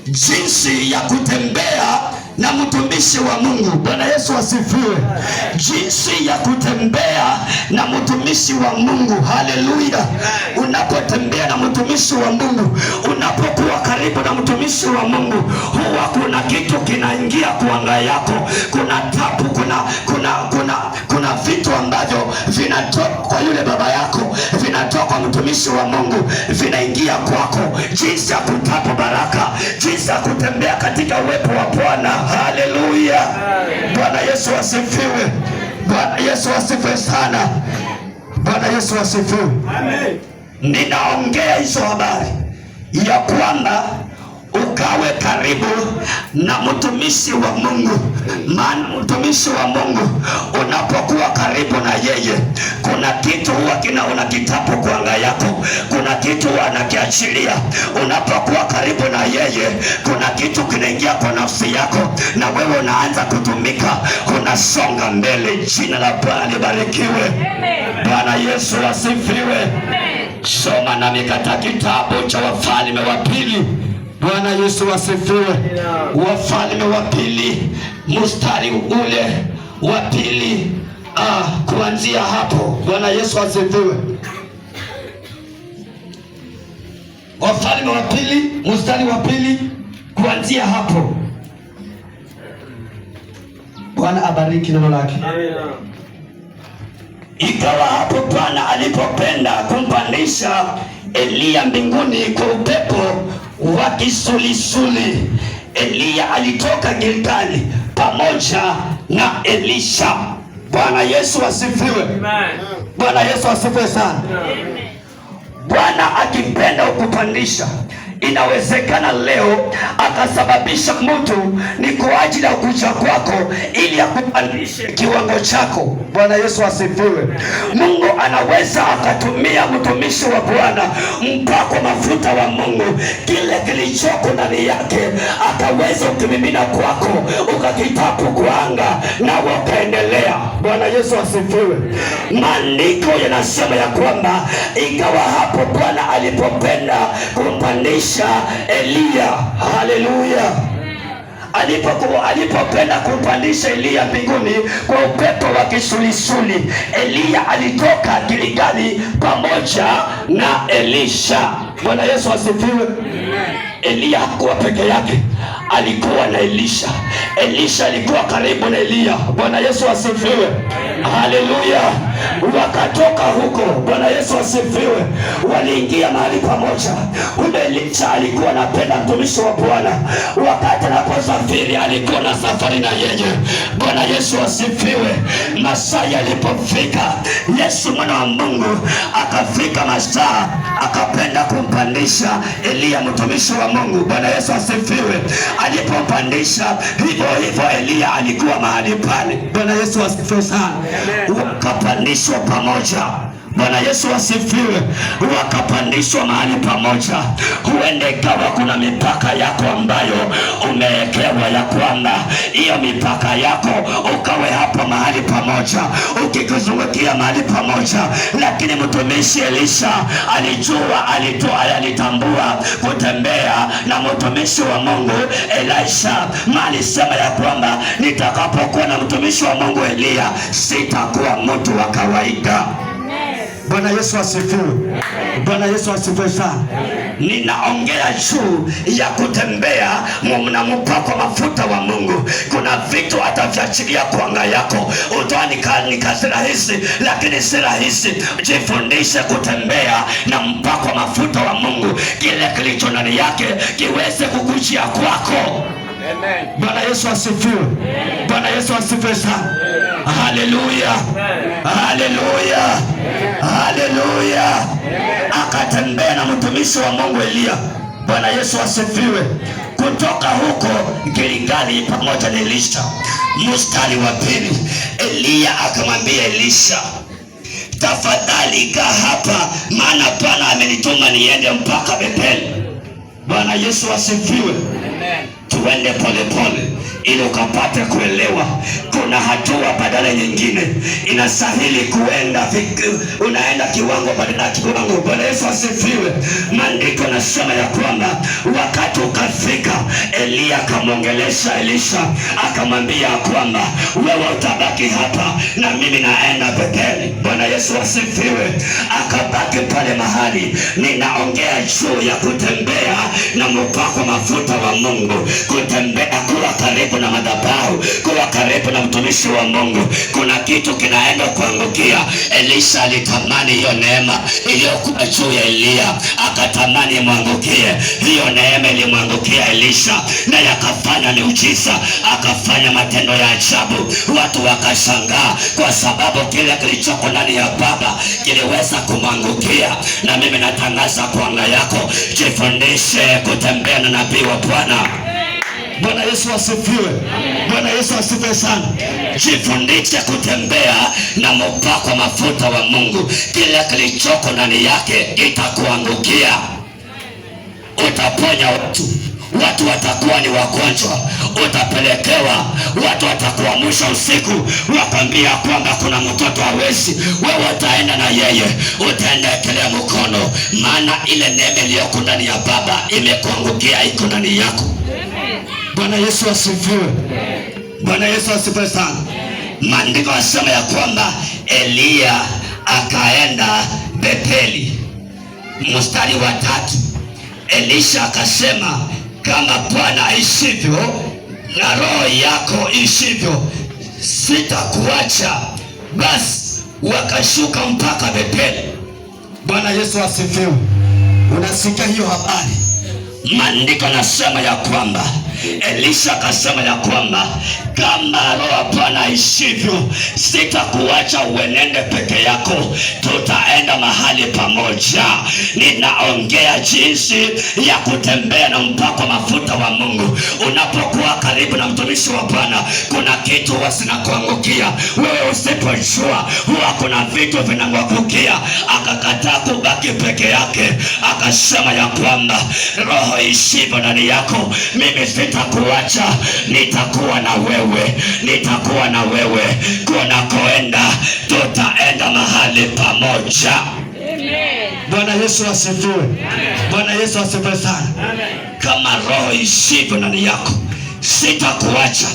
jinsi ya kutembea na mtumishi wa Mungu. Bwana Yesu asifiwe. Jinsi ya kutembea na mtumishi wa Mungu. Haleluya. Unapotembea na mtumishi wa Mungu, unapokuwa karibu na mtumishi wa Mungu, huwa kuna kitu kinaingia kwa anga yako. Kuna tabu, kuna vitu ambavyo vinatoka kwa yule baba yako, vinatoka kwa mtumishi wa Mungu, vinaingia kwako. Jinsi ya kutapu baraka, jinsi ya kutembea katika uwepo wa Bwana. Haleluya. Bwana Yesu asifiwe. Bwana Yesu asifiwe sana. Bwana Yesu asifiwe. Amen. Ninaongea hizo habari ya kwamba ukawe karibu na mtumishi wa Mungu. Maana mtumishi wa Mungu unapokuwa karibu na yeye, kuna kitu huwa unakitapo kwa anga yako, kuna kitu anakiachilia. Unapokuwa karibu na yeye, kuna kitu kinaingia kwa nafsi yako, na wewe unaanza kutumika, unasonga mbele. Jina la Bwana libarikiwe. Bwana Yesu asifiwe. Soma nami katika kitabu cha Wafalme wa Pili. Bwana Yesu asifiwe. Wafalme wa Pili mstari ule wa pili, kuanzia hapo. Bwana Yesu asifiwe. Wafalme wa Pili mstari wa pili kuanzia hapo. Bwana abariki neno lake. Amina. Ikawa hapo Bwana alipopenda kumpandisha Eliya mbinguni kwa upepo wa kisulisuli, Eliya alitoka Gilgali pamoja na Elisha. Bwana Yesu asifiwe. Bwana Yesu asifiwe sana. Bwana akipenda ukupandisha, inawezekana leo akasababisha mtu ni kwa ajili ya kuja kwako ili akupandishe kiwango chako. Bwana Yesu asifiwe. Mungu anaweza akatumia mtumishi wa Bwana, mpako mafuta wa Mungu, kile kilichoko ndani yake akaweza ukimimina kwako, ukakitapu kwa anga na wakaendelea. Bwana Yesu asifiwe. Maandiko yanasema ya kwamba ikawa hapo Bwana alipopenda kumpandisha Eliya. Haleluya. Alipopenda kumpandisha Eliya mbinguni kwa upepo wa kisulisuli, Eliya alitoka Gilgali pamoja na Elisha. Bwana Yesu asifiwe. Eliya hakuwa peke yake, alikuwa na Elisha. Elisha alikuwa karibu na Eliya. Bwana Yesu asifiwe. Haleluya. Wakatoka huko. Bwana Yesu asifiwe. Waliingia mahali pamoja. Elisha alikuwa anapenda mtumishi wa Bwana. Wakati anaposafiri alikuwa na safari na yeye. Bwana Yesu asifiwe. Masaa yalipofika, Yesu mwana wa Mungu akafika masaa, akapenda kumpandisha Eliya mtumishi wa Mungu. Bwana Yesu asifiwe. Alipompandisha, hivyo hivyo Eliya alikuwa mahali pale. Bwana Yesu asifiwe sana. Wakapandishwa pamoja. Bwana Yesu asifiwe. Wakapandishwa mahali pamoja. Huenda ikawa kuna mipaka yako ambayo umewekewa, ya kwamba hiyo mipaka yako ukawe hapo mahali pamoja, ukikuzungukia mahali pamoja. Lakini mtumishi Elisha alitambua kutembea na mtumishi wa Mungu Elisha. Alisema ya kwamba nitakapokuwa na mtumishi wa Mungu Eliya, sitakuwa mtu wa kawaida. Bwana Yesu asifiwe. Bwana Yesu asifiwe sana. Ninaongea juu ya kutembea na mpako mafuta wa Mungu. Kuna vitu ataviachilia kwa anga yako. Utani ni kazi rahisi, lakini si rahisi. Jifundishe kutembea na mpako mafuta wa Mungu, kile kilicho ndani yake kiweze kukujia kwako. Amen. Bwana Yesu asifiwe. Bwana Yesu asifiwe sana. Haleluya. Haleluya. Haleluya. Akatembea na mtumishi wa Mungu Eliya. Bwana Yesu asifiwe. Kutoka huko Gilgali pamoja na Elisha. Mstari wa pili, Eliya akamwambia Elisha, tafadhali kaa hapa, maana Bwana amenituma niende mpaka Betheli. Bwana Yesu asifiwe. Amen. Tuende pole pole ili ukapate kuelewa. Kuna hatua badala nyingine, inastahili kuenda unaenda kiwango badala kiwango. Bwana Yesu asifiwe. Maandiko yanasema ya kwamba wakati Eliya akamwongelesha Elisha, akamwambia kwamba wewe utabaki hapa na mimi naenda Betheli. Bwana Yesu asifiwe. Akabaki pale mahali. Ninaongea juu ya kutembea na mpako mafuta wa Mungu, kutembea kuwa karibu na madhabahu, kuwa karibu na mtumishi wa Mungu. Kuna kitu kinaenda kuangukia. Elisha alitamani hiyo neema iliyokuwa juu ya Eliya, akatamani mwangukie. Hiyo neema ilimwangukia Elisha na yakafanya miujiza, akafanya matendo ya ajabu. Watu wakashangaa kwa sababu kile kilichoko ndani ya baba kiliweza kumwangukia. Na mimi natangaza kwa anga yako, jifundishe kutembea na nabii wa Bwana. Bwana Yesu asifiwe. Bwana Yesu asifiwe sana. Jifundishe kutembea na mpako mafuta wa Mungu. Kile kilichoko ndani yake itakuangukia. Utaponya watu watakuwa ni wagonjwa, utapelekewa watu watakuamsha usiku wakwambia kwamba kuna mtoto hawezi, wewe utaenda na yeye, utaendelea mkono, maana ile neema iliyoko ndani ya baba imekuangukia, iko ndani yako. Bwana Yesu asifiwe. Bwana Yesu asifiwe sana. Maandiko yanasema ya kwamba Eliya akaenda Betheli. Mstari wa 3, Elisha akasema, kama Bwana aishivyo na roho yako ishivyo, sitakuacha. Basi wakashuka mpaka Betheli. Bwana Yesu asifiwe. Unasikia hiyo habari? Maandiko yanasema ya kwamba Elisha akasema ya kwamba kama roho ya Bwana aishivyo, sitakuacha uenende peke yako, tutaenda mahali pamoja. Ninaongea jinsi ya kutembea na mpako mafuta wa Mungu. Unapokuwa karibu na mtumishi wa Bwana, kuna kitu huwa zinakuangukia. Wewe usipojua huwa kuna vitu vinangukia. Akakataa kubaki peke yake, akasema ya kwamba roho ishivyo ndani yako, mimi sitakuacha, nitakuwa na wewe, nitakuwa na wewe. Kuna koenda, tutaenda mahali pamoja. Amen. Bwana Yesu asifiwe. Bwana Yesu asifiwe sana. Amen. Kama roho ishivyo ndani yako, sitakuacha,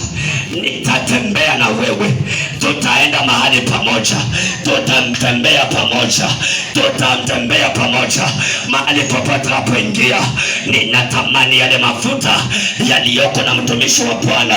nitatembea na wewe, tutaenda mahali pamoja, tutamtembea pamoja mahali popote unapoingia. Ninatamani yale mafuta yaliyoko na mtumishi wa Bwana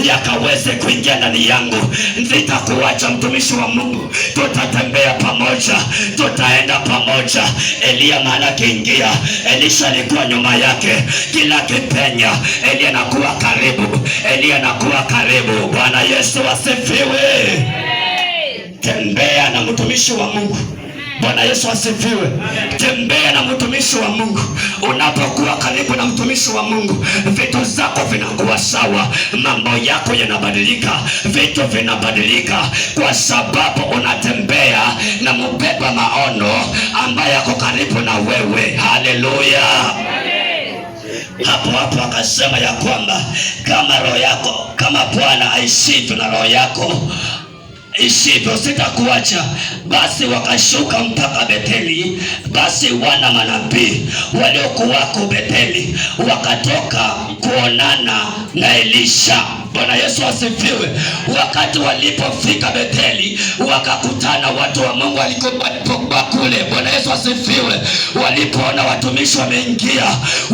yakaweze kuingia ndani yangu. Sitakuacha mtumishi wa Mungu, tutatembea pamoja, tutaenda pamoja. Eliya maana kiingia, Elisha alikuwa nyuma yake. Kila kipenya Eliya anakuwa karibu, Eliya anakuwa karibu. Bwana Yesu asifiwe. Tembea na mtumishi wa Mungu. Bwana Yesu asifiwe. Tembea na mtumishi wa Mungu. Unapokuwa karibu na mtumishi wa Mungu, vitu zako vinakuwa sawa, mambo yako yanabadilika, vitu vinabadilika, kwa sababu unatembea na mbeba maono ambaye yako karibu na wewe. Haleluya. Hapo akasema ya kwamba kama roho yako, kama Bwana aishivyo na roho yako ishivyo, sitakuacha. Basi wakashuka mpaka Betheli. Basi wana manabii waliokuwako Betheli wakatoka kuonana na Elisha. Bwana Yesu asifiwe. Wakati walipofika Betheli, wakakutana watu wa Mungu walipokuwa kule. Bwana Yesu asifiwe. Walipoona watumishi wameingia,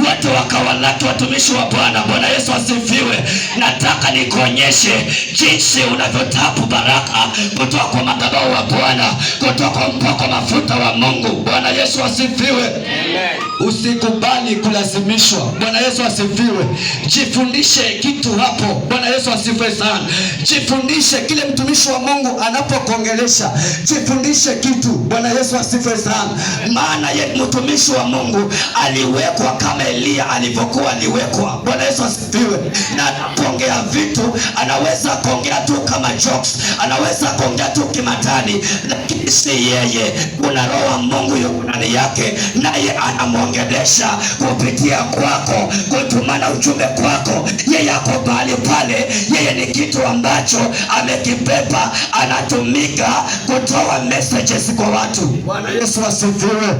watu wakawalaki watumishi wa Bwana. Bwana Yesu asifiwe. Nataka nikuonyeshe jinsi unavyotapu baraka kutoka kwa madhabahu wa Bwana, kutoka kwa mpako mafuta wa Mungu. Bwana Yesu asifiwe. Amen. Usikubali kulazimishwa. Bwana Yesu asifiwe. Jifundishe kitu hapo. Bwana Yesu asifiwe sana. Jifundishe kile mtumishi wa Mungu anapokuongelesha. Jifundishe kitu. Bwana Yesu asifiwe sana. Maana yeye mtumishi wa Mungu aliwekwa kama Eliya alivyokuwa aliwekwa. Bwana Yesu asifiwe. Na anapoongea vitu anaweza kuongea tu kama jokes, anaweza kuongea tu kimatani, lakini si yeye. Kuna roho wa Mungu yuko ndani yake, naye anamwongelesha kupitia kwako, kutuma maana ujumbe kwako, yeye ako pale pale. Yeye ni kitu ambacho amekibeba, anatumika kutoa messages kwa watu. Bwana Yesu asifiwe.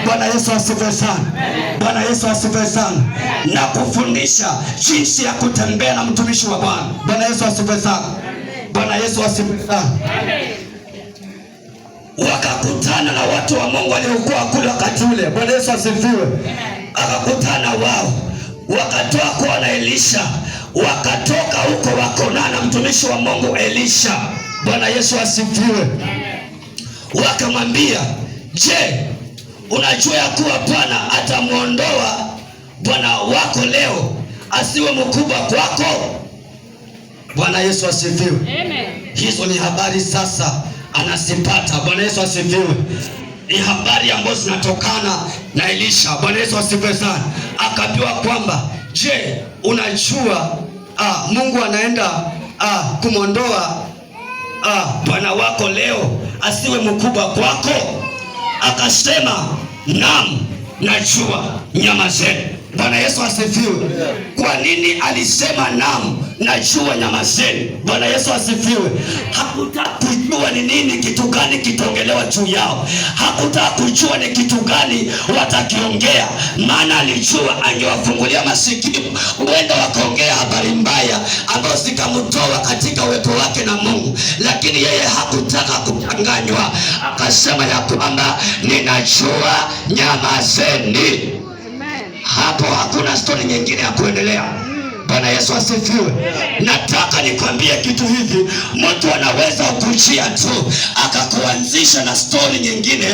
Bwana Yesu asifiwe sana. Bwana Yesu asifiwe sana. Na kufundisha jinsi ya kutembea na mtumishi wa Bwana. Bwana Yesu asifiwe sana. Bwana Yesu asifiwe sana. Wakakutana na watu wa Mungu waliokuwa kule wakati ule. Bwana Yesu asifiwe. Akakutana wao, wakatoa kwa na Elisha, wakatoka huko wakaonana na mtumishi wa Mungu Elisha. Bwana Yesu asifiwe. Wakamwambia, je, unajua ya kuwa Bwana atamuondoa bwana wako leo asiwe mkubwa kwako? Bwana Yesu asifiwe. Amen. Hizo ni habari sasa anazipata. Bwana Yesu asifiwe. Ni habari ambazo zinatokana na Elisha. Bwana Yesu asifiwe sana. Akaambiwa kwamba, je, unajua Mungu anaenda kumwondoa bwana wako leo asiwe mkubwa kwako? Akasema, naam, najua, nyamazeni. Bwana Yesu asifiwe. Kwa nini alisema naam, najua, nyamazeni? Bwana Yesu asifiwe. Hakutaka kujua ni nini, kitu gani kitaongelewa juu yao. Hakutaka kujua ni kitu gani watakiongea, maana alijua angewafungulia masikio, huenda wakaongea habari mbaya ambazo zikamtoa katika uwepo wake na Mungu. Lakini yeye hakutaka kuchanganywa, akasema ya kwamba ninajua, nyamazeni. Hapo hakuna stori nyingine ya kuendelea. Bwana Yesu asifiwe. Nataka nikwambie kitu hivi, mtu anaweza kukujia tu akakuanzisha na stori nyingine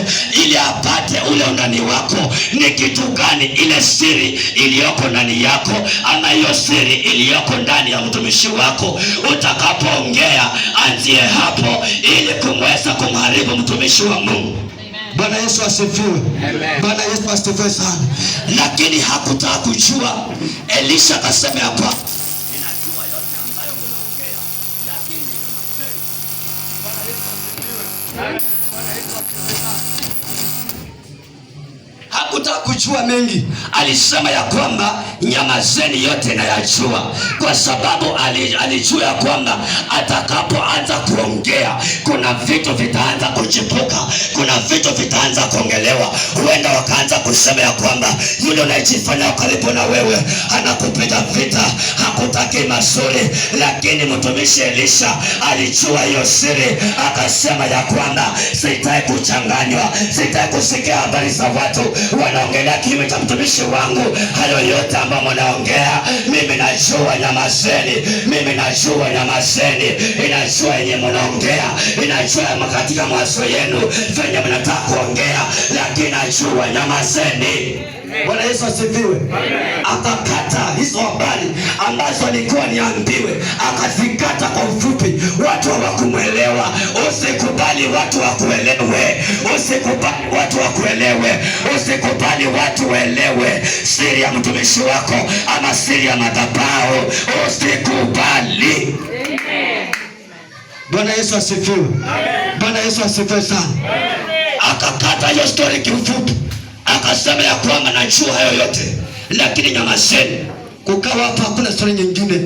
ili apate ule undani wako. Ni kitu gani ile siri iliyoko ndani yako, ama hiyo siri iliyoko ndani ya mtumishi wako? Utakapoongea anzie hapo ili kumweza kumharibu mtumishi wa Mungu. Bwana Yesu asifiwe. Bwana Yesu asifiwe sana. Lakini hakutaka kujua. Elisha akasema ya kwamba, ninajua yote ambayo mnaongea, lakini nyamazeni. Bwana Yesu asifiwe. Bwana Yesu asifiwe sana. Hakutaka kujua mengi. Alisema ya kwamba nyamazeni, yote nayajua. Kwa sababu alijua ya kwamba atakapoanza kuongea, kuna vitu vitaanza kuchipuka, kuna vitu vitaanza kuongelewa. Huenda wakaanza kusema ya kwamba yule unayejifanya karibu na wewe anakupiga vita, hakutaki mazuri. Lakini mtumishi Elisha alijua hiyo siri, akasema ya kwamba sitaki kuchanganywa, sitaki kusikia habari za watu wanaongelea kinyume cha mtumishi wangu. Hayo yote ambayo mnaongea, mimi najua, nyamazeni. Mimi najua, nyamazeni. Inajua yenye mnaongea, inajua katika mawazo yenu venye mnataka kuongea, lakini najua, nyamazeni. Bwana Yesu asifiwe. Akakata hizo habari ambazo alikuwa niambiwe, akazikata kwa ufupi. Watu hawakumuelewa. Usikubali watu wakuelewe, usikubali watu wakuelewe, usikubali watu waelewe siri ya mtumishi wako ama siri ya madhabahu. Usikubali. Bwana Yesu asifiwe. Bwana Yesu asifiwe sana. Akakata hiyo story kiufupi, akasema ya kwamba najua hayo yote, lakini nyamazeni. Kukawa hapa hakuna story nyingine.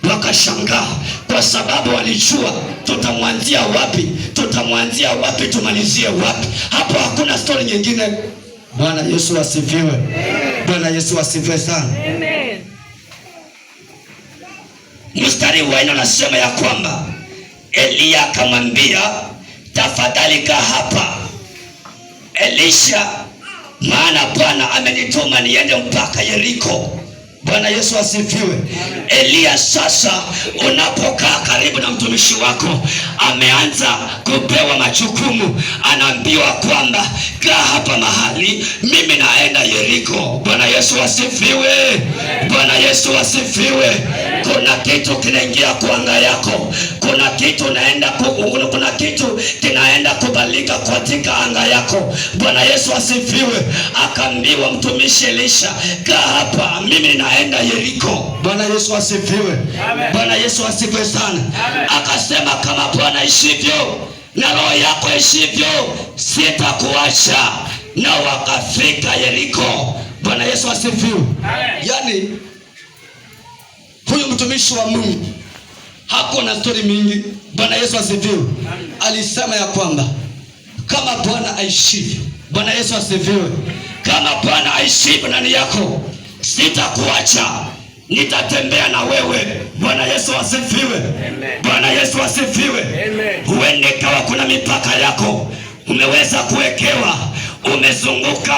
Wakashangaa kwa sababu walijua, tutamwanzia wapi? Tutamwanzia wapi? Tumalizie wapi? Hapo hakuna story nyingine. Bwana Yesu asifiwe. Bwana Yesu asifiwe sana. Amen. Mstari wa 4 unasema ya kwamba Elia akamwambia, tafadhali kaa hapa Elisha, maana Bwana amenituma niende mpaka Yeriko. Bwana Yesu asifiwe. Elia, sasa unapokaa karibu na mtumishi wako, ameanza kupewa majukumu, anaambiwa kwamba kaa hapa mahali, mimi naenda Yeriko. Bwana Yesu asifiwe. Bwana Yesu asifiwe. Kuna kitu kinaingia kwa anga yako, kuna kitu kinaenda kubalika katika anga yako. Bwana Yesu asifiwe. Akaambiwa mtumishi Elisha, kaa hapa, mimi naenda Yeriko. Bwana Yesu asifiwe. Bwana Yesu asifiwe sana. Akasema, kama Bwana ishivyo na roho yako ishivyo, sitakuacha. Na wakafika Yeriko. Bwana Yesu asifiwe. Yani mtumishi wa Mungu hako na stori mingi. Bwana Yesu asifiwe. Alisema ya kwamba kama Bwana aishivyo, Bwana Yesu asifiwe, kama Bwana aishivyo ndani yako, sitakuacha, nitatembea na wewe. Bwana Yesu asifiwe. Bwana Yesu asifiwe. Huende kawa kuna mipaka yako umeweza kuwekewa,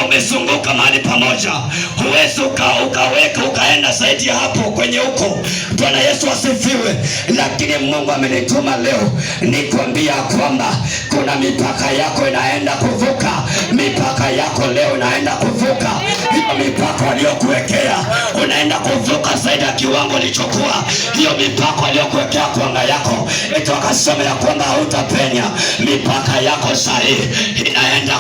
umezunguka mahali pamoja, huwezi ukaweka ukaenda zaidi ya hapo kwenye huko. Bwana Yesu asifiwe. Lakini Mungu amenituma leo nikwambia kwamba kuna mipaka yako inaenda kuvuka. Mipaka yako leo inaenda kuvuka. Hiyo mipaka waliokuwekea unaenda kuvuka zaidi ya kiwango ulichokuwa. Hiyo mipaka waliokuwekea kwa anga yako eti wakasema ya kwamba hautapenya. Mipaka yako sahi inaenda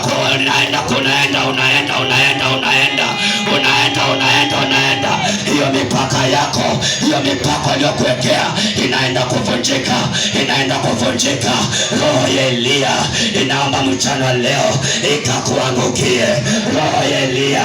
unaenda. Hiyo mipaka yako, hiyo mipaka aliyokuwekea inaenda kuvunjika. Roho ya Elia inaomba mchana wa leo ikakuangukie. Roho ya Elia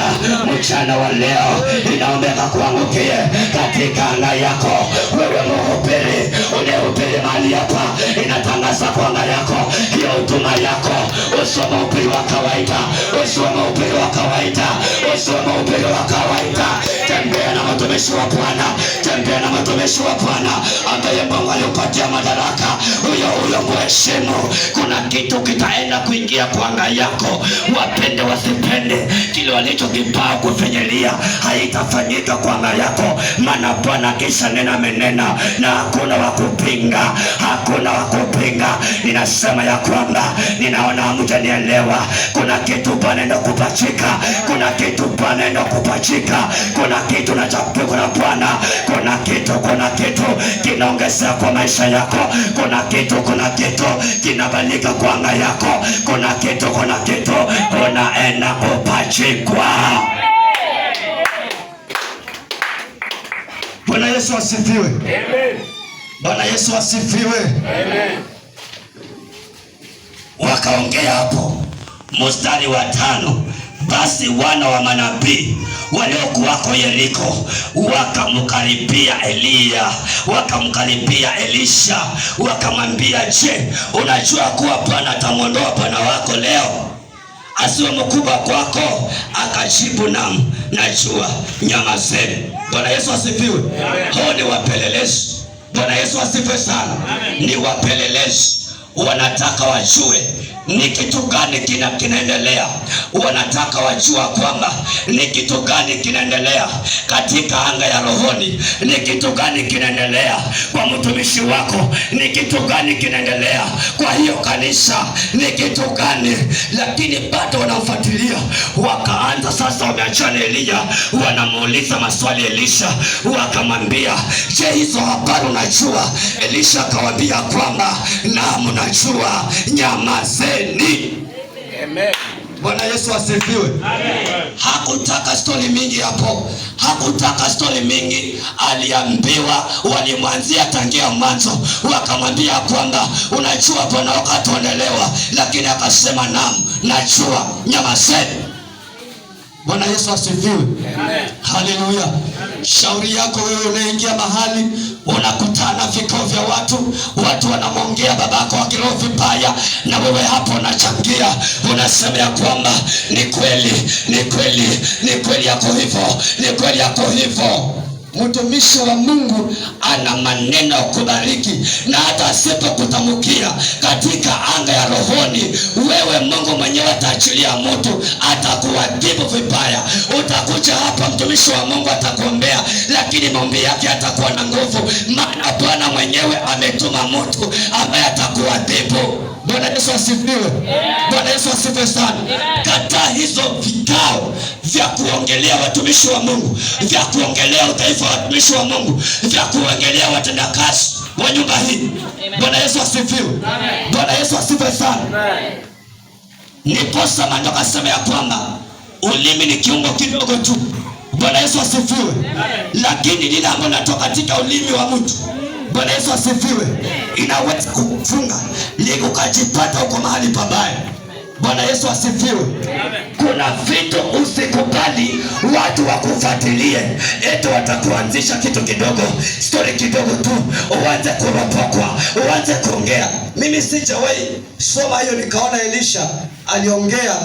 mchana wa leo inaomba ikakuangukie katika anga yako. Wewe mhubiri unahubiri mahali hapa, inatangaza kwa anga yako hiyo huduma yako. Usome upili wa kawaida, usome upili wa kawaida, usome upili wa kawaida. Tembea na mtumishi wa Bwana, tembea na mtumishi wa Bwana ambaye Mungu alimpatia madaraka. Huyo mheshimu. Kuna kitu kitaenda kuingia kwa anga yako, wapende wasipende, kile walichokipaa kufinyilia haitafanyika kwa anga yako, maana Bwana kisha nena amenena na hakuna wakupinga, hakuna wakupinga. Ninasema ya kwamba ninaona hamjanielewa. Kuna kitu Bwana ndo kupachika, kuna kitu Bwana ndo kupachika, kuna kitu na chapiko na Bwana, kuna kitu kinaongezea kwa maisha yako, kuna kitu kinabadilika kwa anga yako, kuna kitu unaenda kupachikwa. Bwana Yesu asifiwe. Amen. Bwana Yesu asifiwe. Amen. Wakaongea hapo mstari wa 5, basi wana wa manabii waliokuwako Yeriko wakamkaribia Elia, wakamkaribia Elisha, wakamwambia, je, unajua kuwa Bwana atamwondoa bwana wako leo asiwe mkubwa kwako? Akajibu, naam, najua, nyamazeni. Bwana Yesu asifiwe. Hao ni wapelelezi. Bwana Yesu asifiwe sana. Ni wapelelezi, wanataka wajue ni kitu gani kinaendelea. Wanataka wajua kwamba ni kitu gani kinaendelea katika anga ya rohoni, ni kitu gani kinaendelea kwa mtumishi wako, ni kitu gani kinaendelea kwa hiyo kanisa, ni kitu gani. Lakini bado wanamfuatilia. Wakaanza sasa, wameachana Elia, wanamuuliza maswali Elisha, wakamwambia, je, hizo habari unajua? Elisha akawaambia kwamba naam, najua, nyamazeni. Amen. Bwana Yesu asifiwe. Amen. Hakutaka stori mingi hapo, hakutaka stori mingi. Aliambiwa, walimwanzia tangia mwanzo, wakamwambia kwamba unajua Bwana wakatoonelewa, lakini akasema naam, najua, nyamazeni. Bwana Yesu asifiwe. Amen. Haleluya. Shauri yako wewe unaingia mahali unakutana vikao vya watu wanamwongea babako wa kiroho vibaya, na wewe hapo unachangia, unasema ya kwamba ni kweli yako hivyo, ni kweli yako hivyo. Mtumishi wa Mungu ana maneno ya kubariki, na hata asipokutamkia katika anga ya rohoni, wewe Mungu mwenyewe ataachilia mtu atakuadhibu vibaya. Utakuja hapa, mtumishi wa Mungu atakuombea, lakini maombi yake atakuwa na nguvu, maana Bwana mwenyewe ametuma mtu ambaye atakuadhibu. Bwana Yesu asifiwe. Bwana Yesu asifiwe sana. Kataa hizo vikao vya kuongelea watumishi wa Mungu, vya kuongelea utaifa wa watumishi wa Mungu, vya kuongelea watendakazi wa nyumba hii. Bwana Yesu asifiwe. Bwana Yesu asifiwe sana. Niposa maandiko akasema ya kwamba ulimi ni kiungo kidogo tu. Bwana Yesu asifiwe. Lakini lile ambalo linatoka katika ulimi wa mtu, Bwana Yesu asifiwe, inaweza kukufunga ili ukajipata uko mahali pabaya. Bwana Yesu asifiwe. Kuna vitu usikubali watu wakufuatilie, eti watakuanzisha kitu kidogo, story kidogo tu, uanze kuropokwa, uanze kuongea. Mimi sijawahi soma hiyo nikaona Elisha aliongea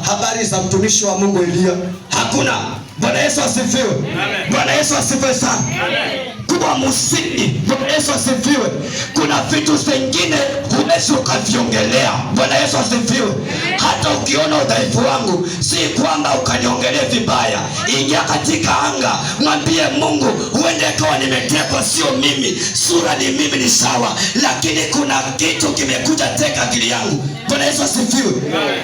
habari za mtumishi wa Mungu Elia. Hakuna. Bwana Yesu asifiwe. Bwana Yesu asifiwe sana. Kwa msingi, Bwana Yesu asifiwe. Kuna vitu vingine huwezi ukaviongelea. Bwana Yesu asifiwe. Hata ukiona udhaifu wangu, si kwamba ukaniongelee vibaya. Ingia katika anga, mwambie Mungu, huende kawa nimetekwa, sio mimi. Sura ni mimi, ni sawa, lakini kuna kitu kimekuja teka akili yangu. Bwana Yesu asifiwe.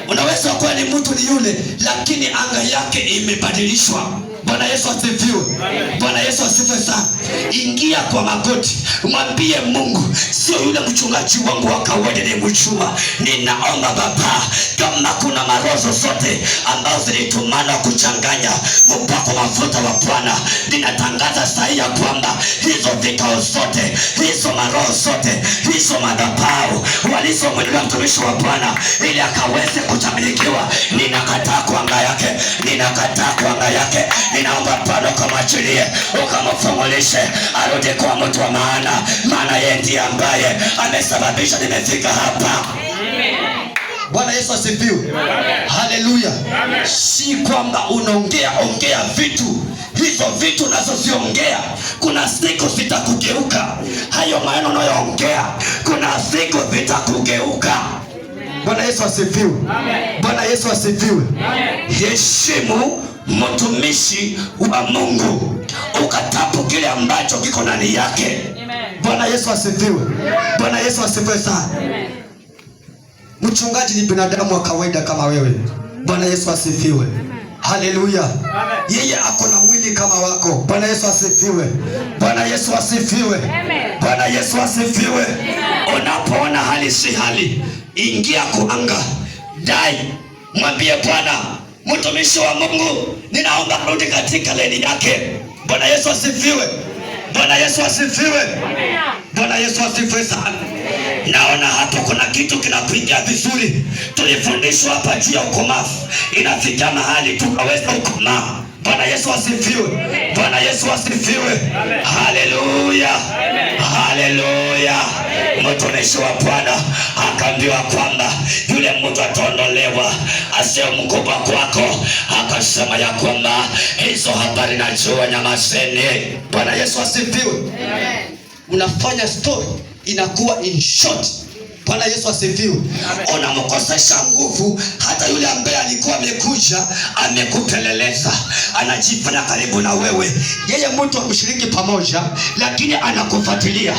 Unaweza kuwa ni mtu ni yule, lakini anga yake imebadilishwa. Bwana Yesu asifiwe. Bwana Yesu asifiwe sana. Ingia kwa magoti, mwambie Mungu, sio yule mchungaji wangu wa kawaida ni mchuma. Ninaomba Baba, kama kuna maroho zote ambazo zilitumana kuchanganya mpako mafuta wa Bwana, ninatangaza sahi ya kwamba hizo vikao zote, hizo maroho zote, hizo madhabahu walizomwinua mtumishi wa Bwana ili akaweze kuchamilikiwa, ninakataa kwa anga yake, ninakataa kwa anga yake. Ninaomba Bwana ukamwachilie, ukamfungulishe, arudi kwa mtu wa maana yeye ndiye ambaye amesababisha nimefika hapa. Bwana Yesu asifiwe. Haleluya. Si kwamba ongea vitu, hizo vitu nazoziongea kuna siku zitakugeuka. Hayo maneno unayoongea kuna siku zitakugeuka. Bwana Yesu asifiwe. Bwana Yesu asifiwe. Heshimu mtumishi wa Mungu, ukatapu kile ambacho kiko ndani yake. Bwana Yesu asifiwe. Bwana Yesu asifiwe sana. Mchungaji ni binadamu wa kawaida kama wewe. Bwana Yesu asifiwe. Haleluya. Yeye ako na mwili kama wako. Bwana Yesu asifiwe. Bwana Yesu asifiwe. Bwana Yesu asifiwe. Unapoona hali si hali, ingia kuanga, dai, mwambie Bwana, mtumishi wa Mungu, ninaomba rudi katika leni yake. Bwana Yesu asifiwe. Bwana Yesu asifiwe. Bwana Yesu asifiwe sana. Naona hapo kuna kitu kinapiga vizuri. Tulifundishwa hapa juu ya ukomavu. Inafika mahali tukaweza kukomaa. Bwana Yesu asifiwe. Bwana Yesu asifiwe. Haleluya. Haleluya. Mtumishi wa Bwana akaambiwa kwamba yule mtu ataondolewa asiye mkubwa kwako. Akasema ya kwamba hizo habari najua, nyamazeni. Bwana Yesu asifiwe. Unafanya story inakuwa in short. Bwana Yesu asifiwe. Unamkosesha nguvu hata yule ambaye alikuwa amekuja amekupeleleza, anajifanya karibu na wewe. Yeye mtu amshiriki pamoja, lakini anakufuatilia,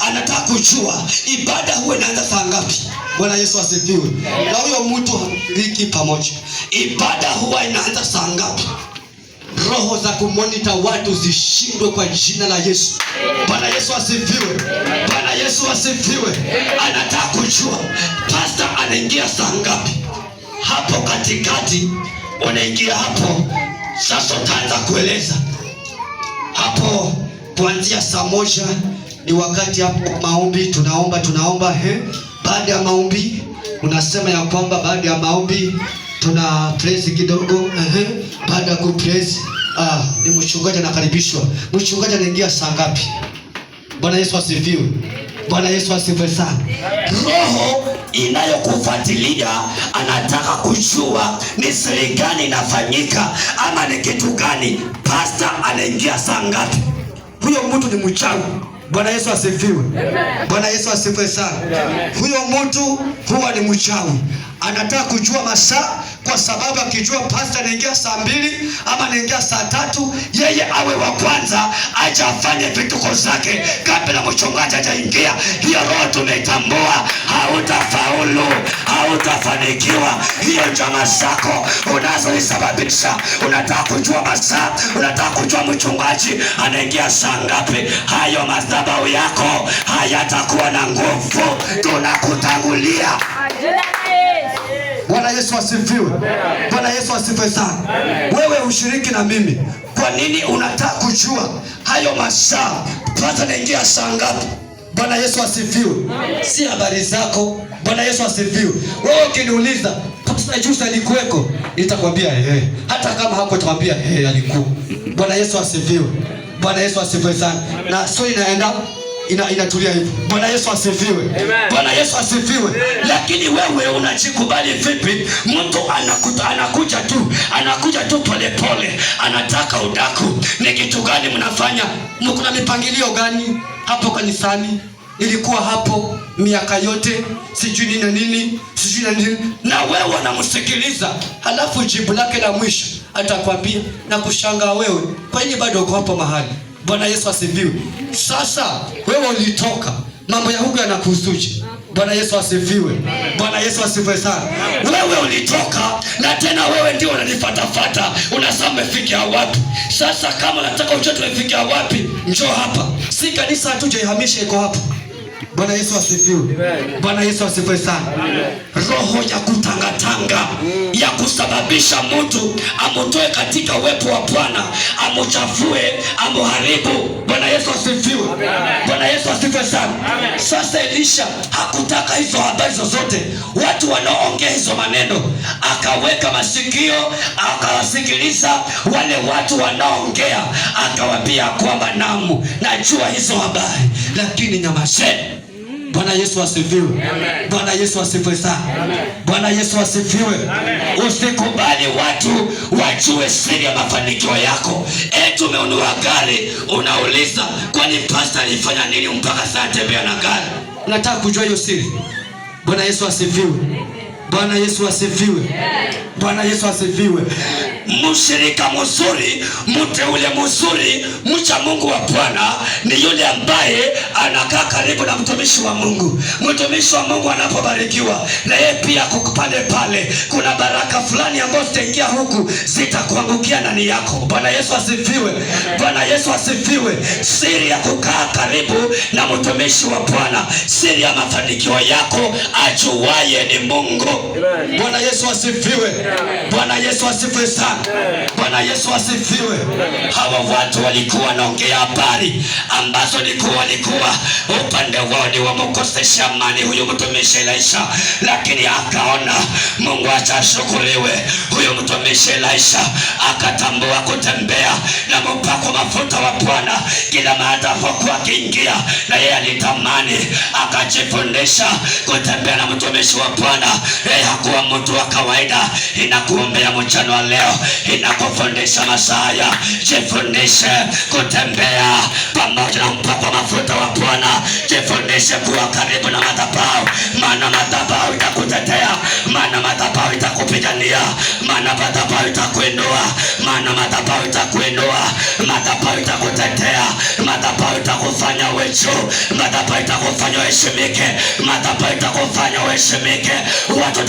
anataka kujua ibada huwa inaanza saa ngapi. Bwana Yesu asifiwe. Na huyo mtu hamshiriki pamoja, ibada huwa inaanza saa ngapi. Roho za kumonita watu zishindwe kwa jina la Yesu. Bwana Yesu asifiwe. Bwana Yesu asifiwe. Anataka kujua pastor anaingia saa ngapi. Hapo katikati unaingia hapo. Sasa utaanza kueleza hapo kuanzia saa 1 ni wakati hapo maombi, tunaomba baada ya maombi unasema ya kwamba baada ya maombi tuna praise kidogo. Baada ya kupraise ni mchungaji anakaribishwa. Mchungaji anaingia saa ngapi? Bwana Yesu asifiwe. Bwana Yesu asifiwe sana. Roho inayokufuatilia anataka kujua ni siri gani inafanyika ama ni kitu gani. Pastor anaingia saa ngapi? Huyo mtu ni mchawi. Bwana Yesu asifiwe. Bwana Yesu asifiwe sana. Huyo mtu huwa ni mchawi. Anataka kujua masaa, kwa sababu akijua pastor anaingia saa 2 ama anaingia saa 3, yeye awe wa kwanza ajafanye vituko zake kabla mchungaji hajaingia. Hiyo roho tumetambua, hautafaulu, hautafanikiwa. Hiyo njama zako unazoisababisha. Unataka kujua masaa, unataka kujua mchungaji anaingia saa ngapi. Hayo madhabahu yako hayatakuwa na nguvu. Tunakutangulia. Bwana Yesu asifiwe. Bwana Yesu asifiwe sana. Wewe ushiriki na mimi. Kwa nini unataka kujua hayo masaa? Pastor anaingia saa ngapi? Bwana Yesu asifiwe. Si habari zako. Bwana Yesu asifiwe. Wewe ukiniuliza Pastor Juice alikuweko, nitakwambia hata kama hakutamwambia alikuwa. Bwana Yesu asifiwe. Bwana Yesu asifiwe sana. Na so inatulia hivi. Bwana Yesu asifiwe. Bwana Yesu asifiwe. Lakini wewe unajikubali vipi? Mtu anakuja tu pole, anataka udaku. Ni kitu gani mnafanya? Mko mipangilio gani hapo kanisani? Ilikuwa hapo miaka yote, sijui nini. Na wewe unamsikiliza, halafu jibu lake la mwisho atakwambia na kushangaa wewe, kwa nini bado uko hapo mahali? Bwana Yesu asifiwe. Sasa wewe ulitoka, mambo ya huko yanakuhusuje? Bwana Yesu asifiwe. Bwana Yesu asifiwe sana. Wewe ulitoka na tena wewe ndio unanifuata. Unasema umefikia wapi? Sasa kama unataka ujue tumefikia wapi, njoo hapa. Si kanisa hatujaihamisha, iko hapa. Bwana Yesu asifiwe. Bwana Yesu asifiwe sana. Roho ya kutangatanga ya kusababisha mtu amutoe katika uwepo wa Bwana, amuchafue, amuharibu. Bwana Yesu asifiwe. Bwana Yesu asifiwe sana. Sasa Elisha hakutaka hizo habari zozote, watu wanaoongea hizo maneno. Akaweka masikio, akawasikiliza wale watu wanaoongea, akawaambia kwamba namu, najua hizo habari, lakini nyamazeni. Bwana Yesu asifiwe. Bwana Yesu asifiwe sana. Bwana Yesu asifiwe. Usikubali watu wajue siri ya mafanikio yako. Umenunua gari, unauliza kwani pastor alifanya nini mpaka sasa tembea na gari? Unataka kujua hiyo siri? Bwana Yesu asifiwe. Bwana Yesu asifiwe. Bwana Yesu asifiwe. Mshirika mzuri, mteule mzuri, mcha Mungu wa Bwana ni yule ambaye anakaa karibu na mtumishi wa Mungu. Mtumishi wa Mungu anapobarikiwa, na yeye pia kukupande pale, kuna baraka fulani ambazo zitaingia huku, zitakuangukia ndani yako. Bwana Yesu asifiwe. Bwana Yesu asifiwe. Siri ya kukaa karibu na mtumishi wa Bwana, siri ya mafanikio yako ajuaye ni Mungu. Bwana Yesu asifiwe. Bwana Yesu asifiwe sana. Bwana Yesu asifiwe. Hawa watu walikuwa wanaongea habari ambazo walikuwa upande wao ni wamkosesha amani huyu mtumishi Elisha, lakini akaona Mungu atashukuriwe. Huyu mtumishi Elisha akatambua kutembea na mpako mafuta wa Bwana kila mahali alipokuwa akiingia, na yeye alitamani akajifundisha kutembea na mtumishi wa Bwana. Hakuwa mtu wa kawaida. Inakuombea mchana wa leo, inakufundisha masaya. Jifundishe kutembea pamoja na mpako mafuta wa Bwana. Jifundishe kuwa karibu na madhabahu, maana madhabahu itakutetea, maana madhabahu itakupigania, maana madhabahu itakuinua, maana madhabahu itakuinua, madhabahu itakutetea, madhabahu itakufanya uwe juu, madhabahu itakufanya uheshimike, madhabahu itakufanya uheshimike. Watu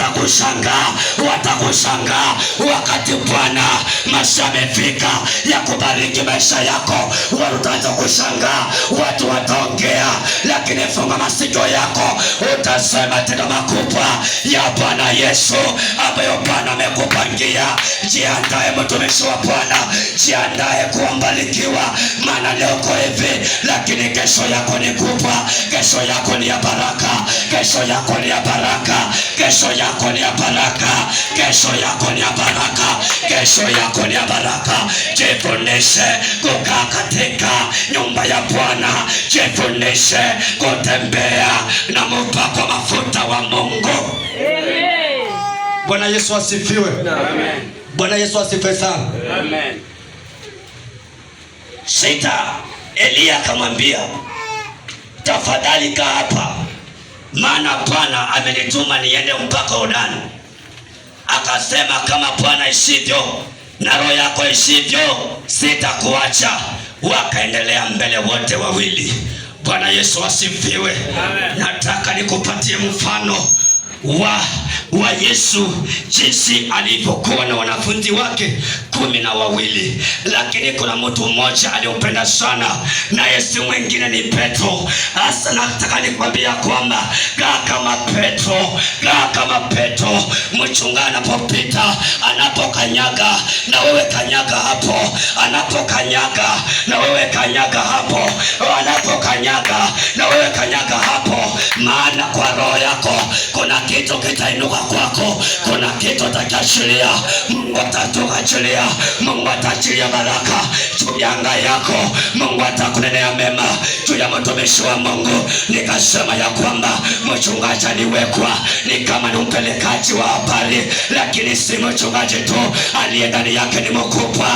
watakushangaa wakati Bwana masaa yamefika ya kubariki maisha yako. Watu wataanza kushangaa, watu wataongea, lakini funga masikio yako, utasema tena makubwa ya Bwana Yesu ambayo Bwana amekupangia. Jiandae mtumishi wa Bwana, jiandae kuambarikiwa, maana leo uko hivi, lakini kesho yako ni kubwa. Kesho yako ni ya baraka, kesho yako ni ya baraka, kesho yako ni ya baraka, kesho yako ni ya baraka, kesho yako ni ya baraka. Jifundishe kukaa katika nyumba ya Bwana, jifundishe kutembea na mpako mafuta wa Mungu. Bwana Yesu asifiwe. Amen. Bwana Yesu asifiwe sana. Amen. Sita, Elia akamwambia, tafadhali kaa hapa, maana Bwana amenituma niende mpaka Yordani. Akasema, kama Bwana ishivyo na roho yako ishivyo, sitakuacha. Wakaendelea mbele wote wawili. Bwana Yesu asifiwe. Nataka nikupatie mfano wa Yesu jinsi alivyokuwa na wanafunzi wake 12, lakini kuna mtu mmoja alimpenda sana, na Yesu mwingine ni Petro. Hasa nataka nikwambia kwamba kaa kama Petro, kaa kama Petro. Mchungaji anapopita, anapokanyaga, na wewe kanyaga hapo, anapokanyaga, na wewe kanyaga hapo, anapokanyaga, na wewe kanyaga kitainuka kwako. Kuna kitu atakiachilia. Mungu atatuachilia. Mungu ataachilia baraka juu ya anga yako. Mungu atakunenea mema juu ya mtumishi wa Mungu. Nikasema ya kwamba mchungaji aliwekwa ni kama ni mpelekaji wa habari, lakini si mchungaji tu, aliye ndani yake ni mkubwa.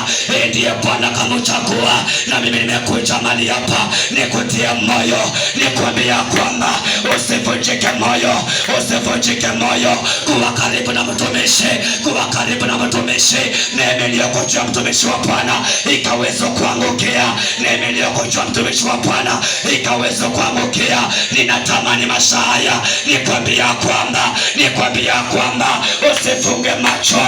Ndiye Bwana kamchagua, na mimi nimekuja mahali hapa nikutie moyo, nikwambia kwamba usivunjike moyo, usivunjike moyo. Kuwa karibu na mtumishi, kuwa karibu na mtumishi. Neema iliyokujia mtumishi wa Bwana ikaweza kuangukia, neema iliyokujia mtumishi wa Bwana ikaweza kuangukia. Ninatamani masaa haya nikwambia kwamba usifunge macho,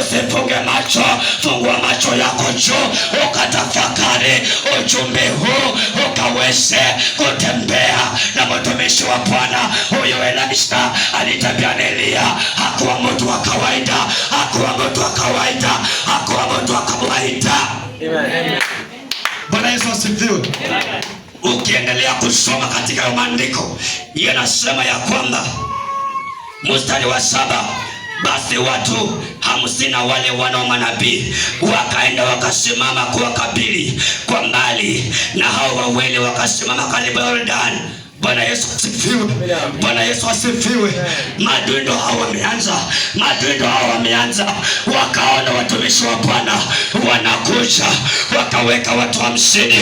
usifunge macho. Fungua macho yako juu, ukatafakari ujumbe huu, ukaweze kutembea na mtumishi wa Bwana. Huyo Elisha alitembea na Elia. Hakuwa mtu wa kawaida, hakuwa mtu wa kawaida, hakuwa mtu wa kawaida. Amen. Bwana Yesu asifiwe. Ukiendelea kusoma katika maandiko yanasema ya kwamba mstari wa 7, basi watu 50 wale wana wa manabii wakaenda wakasimama kuwakabili kwa mbali, na hao wawili wakasimama karibu na Yordani. Bwana Yesu asifiwe. Bwana Yesu asifiwe. Madundo hao wameanza, wakaona watumishi wa Bwana wanakuja, wakaweka watu 50,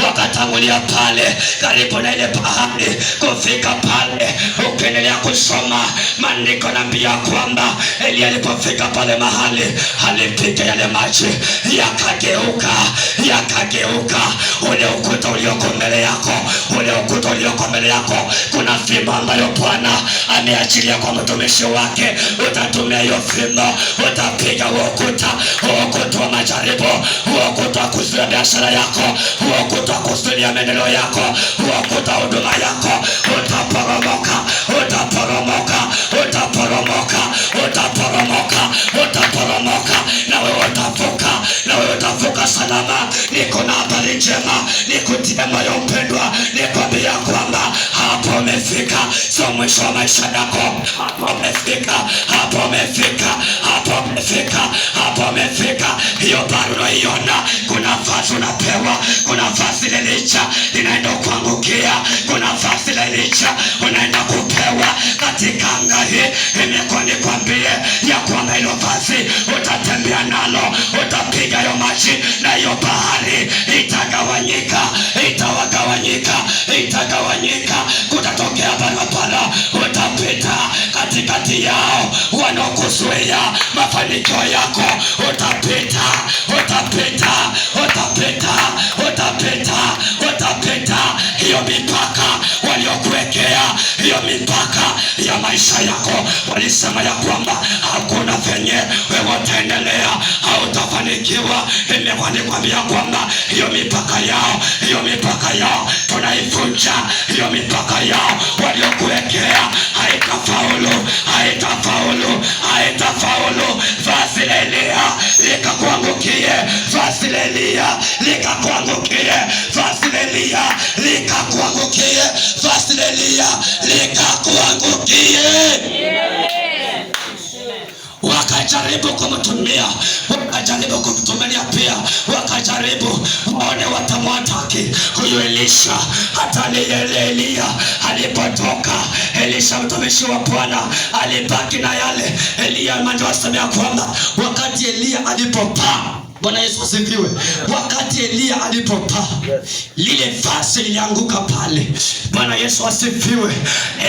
wakatangulia pale karibu na ile bahari. Kufika pale, ukiendelea kusoma maandiko naambia kwamba Elia alipofika pale mahali, alipiga yale maji yakageuka. Ule ukuta ulioko mbele yako, ule ukuta ulioko mbele yako, kuna fimbo ambayo Bwana ameachilia kwa mtumishi wake. Utatumia hiyo fimbo, utapiga ukuta wa majaribu, ukuta wa kuzuia biashara yako, ukuta wa kuzuia maendeleo yako, ukuta wa huduma yako. Utaporomoka, utaporomoka, utaporomoka, utaporomoka, utaporomoka, na wewe utavuka, na wewe utavuka salama. Niko na habari njema, nikutie moyo mpendwa, nikwambia kwamba hapo umefika, sio mwisho wa maisha yako. Hapo umefika, hapo umefika, hapo umefika, hapo umefika. Hiyo bado unaiona, kuna nafasi unapewa, kuna nafasi ile licha inaenda kuangukia, kuna nafasi ile licha unaenda kupewa katika anga hii. Nimekuwa nikwambie ya kwamba ile nafasi utatembea nalo, utapiga hiyo maji na hiyo bahari itagawanyika, itagawanyika. Kutatokea barabara, utapita katikati yao wanaokuzuia mafanikio yako. Utapita. Hiyo mipaka waliokuwekea, hiyo mipaka ya maisha yako, walisema ya kwamba hakuna venye wewe utaendelea, hautafanikiwa. Nimekuwa nikwambia kwamba hiyo mipaka yao tunaivunja. Hiyo mipaka yao waliokuwekea haitafaulu. Vazi la Elia likakuangukie, vazi la Elia likakuangukie, vazi la Elia likakuangukie, vazi la Elia likakuangukie. Wakajaribu kumtumia, wakajaribu kumtumania pia, wakajaribu waone watamwataki huyu Elisha. Hata ni Elia alipotoka, Elisha mtumishi wa Bwana alibaki na yale. Elia mandio asemea kwamba wakati Elia alipopaa, Bwana Yesu asifiwe, wakati Elia alipopaa, lile vazi lilianguka pale. Bwana Yesu asifiwe.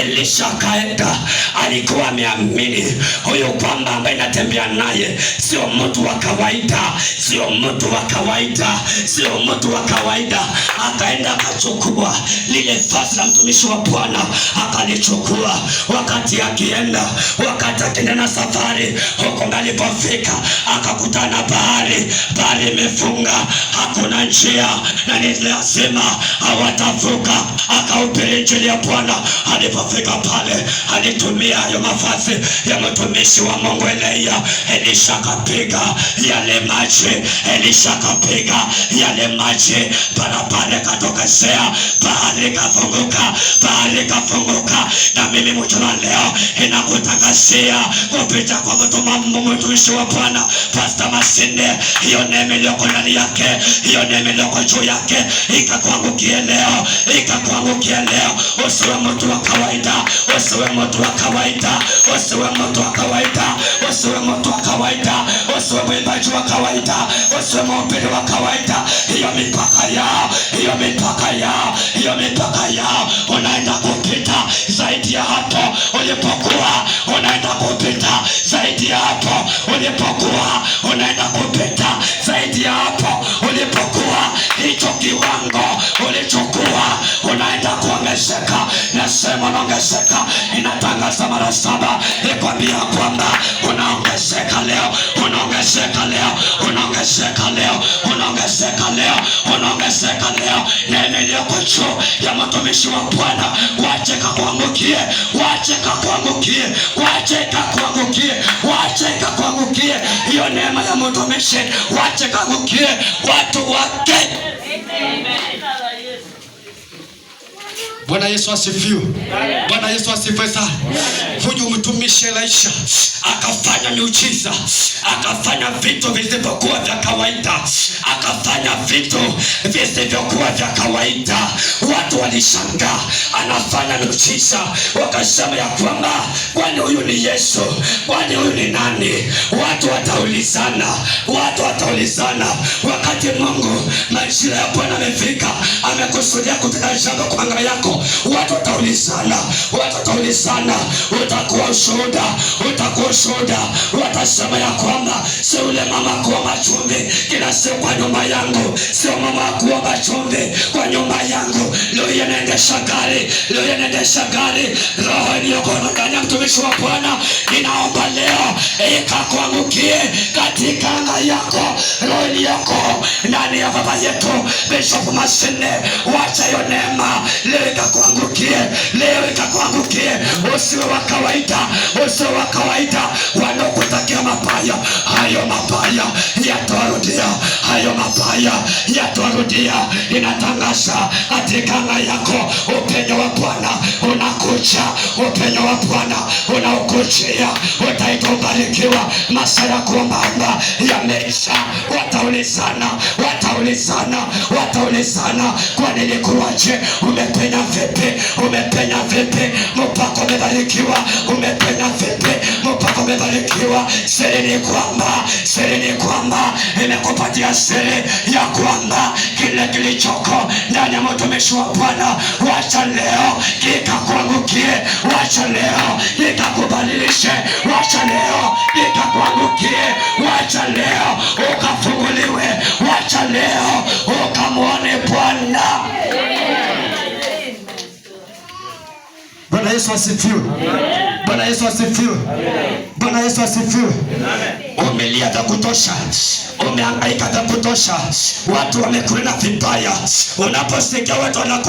Elisha kaenda, alikuwa ameamini huyo kwamba ambaye natembea naye sio mtu wa kawaida, sio mtu wa kawaida, sio mtu wa kawaida. Akaenda akachukua lile vazi la mtumishi wa Bwana, akalichukua. Wakati akienda na safari, huko alipofika akakutana bahari, bahari imefunga, hakuna njia, na ni lazima hawatavuka. Akahubiri injili ya Bwana. Alipofika pale, alitumia hayo mavazi ya mtumishi wa Mungu Elia. Elisha akapiga yale maji, Elisha akapiga yale maji, barabara ikatokezea, bahari ikafunguka, bahari ikafunguka. Na mimi mchana leo ninakutangazia kupita kwa mtumishi wa Bwana Pastor Masinde, hiyo neema iliyoko ndani yake, hiyo neema iliyoko juu yake ikakuangukia leo, ikakuangukia leo. Usiwe mtu wa kawaida, usiwe mtu wa kawaida, usiwe mtu wa kawaida, usiwe mtu wa kawaida, usiwe mwimbaji wa kawaida, usiwe mhubiri wa kawaida. Hiyo mipaka yao, hiyo mipaka yao, hiyo mipaka yao unaenda kupita zaidi ya hapo ulipokuwa, unaenda kupita zaidi ya hapo ulipokuwa, unaenda kupita zaidi ya hapo ulipokuwa. Hicho kiwango ulichokuwa unaenda kuongezeka. Nasema unaongezeka. Inatangaza mara 7 nikwambia kwamba unaongezeka leo, unaongezeka leo, unaongezeka leo, unaongezeka leo, unaongezeka leo. Neema iliyoko juu ya mtumishi wa Bwana wache kakuangukie, wache kakuangukie, wache kakuangukie, wache kakuangukie. Hiyo neema ya mtumishi wache kakuangukie watu wake. Bwana Yesu asifiwe. Bwana Yesu asifiwe sana. Huyu mtumishi Elisha akafanya miujiza, akafanya vitu visivyokuwa vya kawaida, akafanya vitu visivyokuwa vya kawaida. Watu walishangaa, anafanya miujiza, wakasema ya kwamba kwani huyu ni Yesu? Kwani huyu ni nani? Watu wataulizana, watu wataulizana. Wakati Mungu majira ya Bwana amefika, amekusudia kutenda jambo kwa anga yako, watu wataulizana, watu wataulizana. Utakuwa ushuhuda, utakuwa ushuhuda. Watasema ya kwamba si ule mama kuomba chumvi kila siku kwa nyumba yangu, sio mama kuomba chumvi kwa nyumba yangu. Leo yanaendesha gari, leo yanaendesha gari. Roho iliyoko ndani ya mtumishi wa Bwana ninaomba leo ikakuangukie katika anga yako. Roho iliyoko ndani ya baba yetu Bishop Masinde, wacha hiyo neema leo ikakuangukie, leo ikakuangukie. Usiwe wa kawaida, usiwe wa kawaida. Wanaokutakia mabaya, hayo mabaya yatawarudia, hayo mabaya yatawarudia. Inatangaza katika anga yako upenyo wa Bwana unakuja, upenyo wa Bwana unaokujia. Utaitwa ubarikiwa. Masaa ya kuomba yameisha. Wataulizana, wataulizana, wataulizana, kwa nini kuwaje? Umepenya vipi? Umepenya vipi? Mpaka umebarikiwa. Umepenya vipi? Mpaka umebarikiwa. Siri ni kwamba, siri ni kwamba imekupatia siri ya kwamba kile kilichoko ndani ya mtumishi wa Bwana wacha leo kikakuangukie, wacha leo kikakubadilishe, wacha leo kikakuangukie, wacha leo ukafunguliwe, wacha leo ukamwone Bwana. Bwana Yesu asifiwe. Bwana Yesu asifiwe. Bwana Yesu asifiwe. Umelia vya kutosha, umehangaika vya kutosha, watu wamekulina vibaya. Unaposikia watu